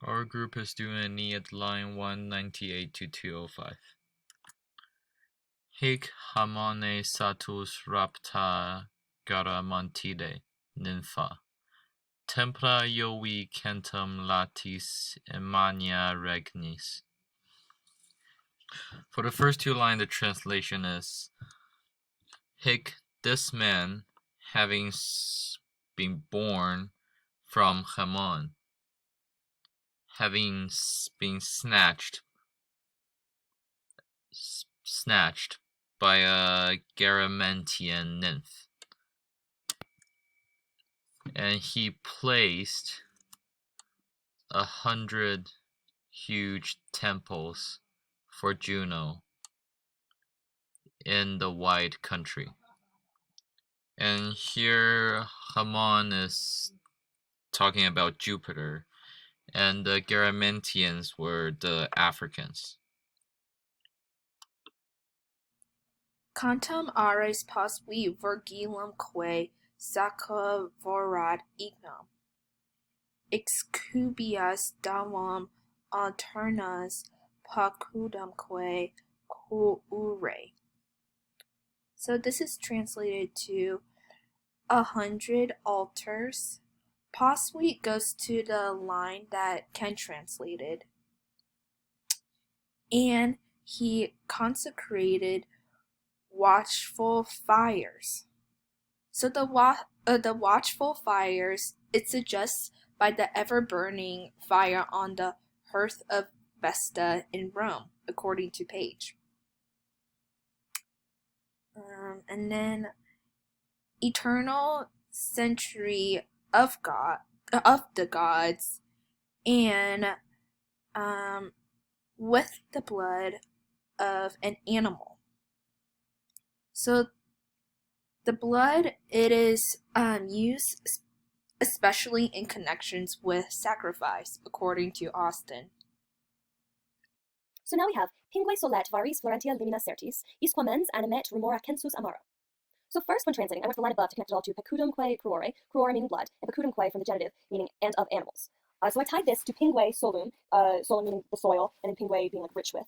Our group is doing Aeneid line 198 to 205. Hic hamone satus rapta garamantide, nympha. Tempra Iovi centum latis emania regnis. For the first two lines, the translation is, Hic, this man, having been born from Haman, having been snatched by a Garamantian nymph, and he placed 100 huge temples for Juno in the wide country. And here Haman is talking about Jupiter, and the Garamantians were the Africans. Cantam ares pasvi virgilum quae sacra vorat ignam. Excubias davam alternas pacudumque coure. So this is translated to 100 altars. Pasvi goes to the line that Ken translated. And he consecrated watchful fires. So the watchful fires, it suggests by the ever-burning fire on the hearth of Vesta in Rome, according to Page. And then eternal century of the gods, and with the blood of an animal. So the blood, it is used especially in connections with sacrifice, according to Austin. So now we have Pingue solet varis Florentia limina certis, isqua mens animet rumora census amaro. So first, when translating, I went to the line above to connect it all to pecudumque cruore, cruore meaning blood, and pecudumque from the genitive meaning and of animals. So I tied this to pingue solum, solum meaning the soil, and then pingue being like rich with.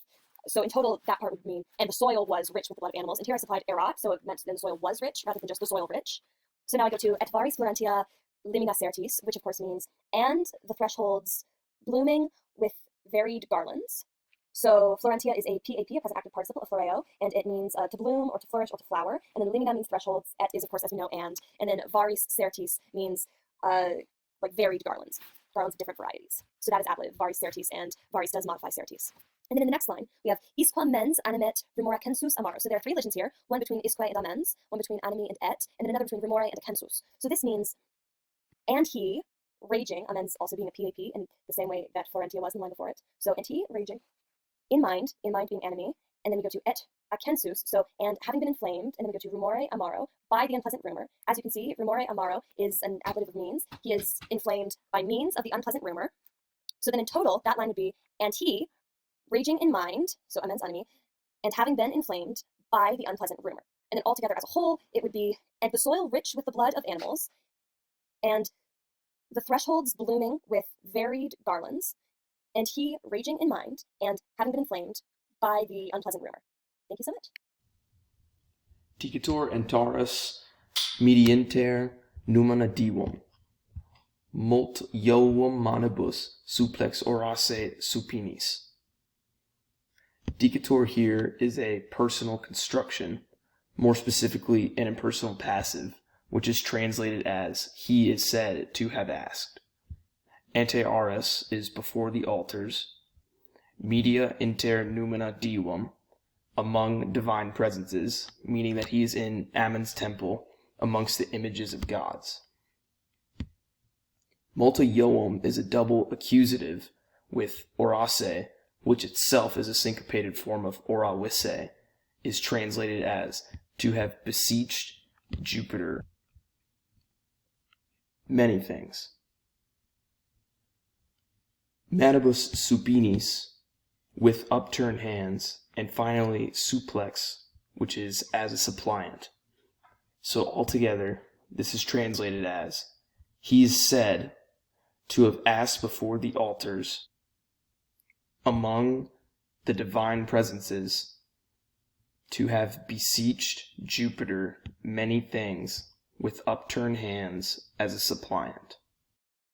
So in total, that part would mean, and the soil was rich with the blood of animals. And here I supplied erat, so it meant then the soil was rich rather than just the soil rich. So now I go to et varis Florentia limina certis, which of course means, and the thresholds blooming with varied garlands. So Florentia is a PAP, a present active participle of floreo, and it means to bloom or to flourish or to flower. And then limina means thresholds, et is of course, as we know, and then varis certis means like varied garlands of different varieties. So that is ablative, varis certis, and varis does modify certis. And then in the next line, we have isqua mens animet remora census amaro. So there are three elisions here, one between isque and amens, one between animi and et, and then another between remore and census. So this means, and he, raging, amens also being a PAP in the same way that Florentia was in the line before it. So, and he, raging, in mind being enemy, and then we go to et acensus, so, and having been inflamed, and then we go to rumore amaro, by the unpleasant rumor. As you can see, rumore amaro is an ablative of means. He is inflamed by means of the unpleasant rumor. So then in total, that line would be, and he, raging in mind, so amens enemy, and having been inflamed by the unpleasant rumor. And then altogether as a whole, it would be, and the soil rich with the blood of animals, and the thresholds blooming with varied garlands, and he raging in mind, and having been inflamed by the unpleasant rumor. Thank you so much. Dicator entaurus medienter numina divum, molt iovum manibus suplex orace supinis. Dicator here is a personal construction, more specifically an impersonal passive, which is translated as he is said to have asked. Ante aures is before the altars. Media inter numina divum, among divine presences, meaning that he is in Ammon's temple amongst the images of gods. Multa ioum is a double accusative with orace, which itself is a syncopated form of orawisse, is translated as to have beseeched Jupiter. Many things. Manibus supinis, with upturned hands, and finally suplex, which is as a suppliant. So altogether, this is translated as, he is said to have asked before the altars, among the divine presences, to have beseeched Jupiter many things with upturned hands as a suppliant.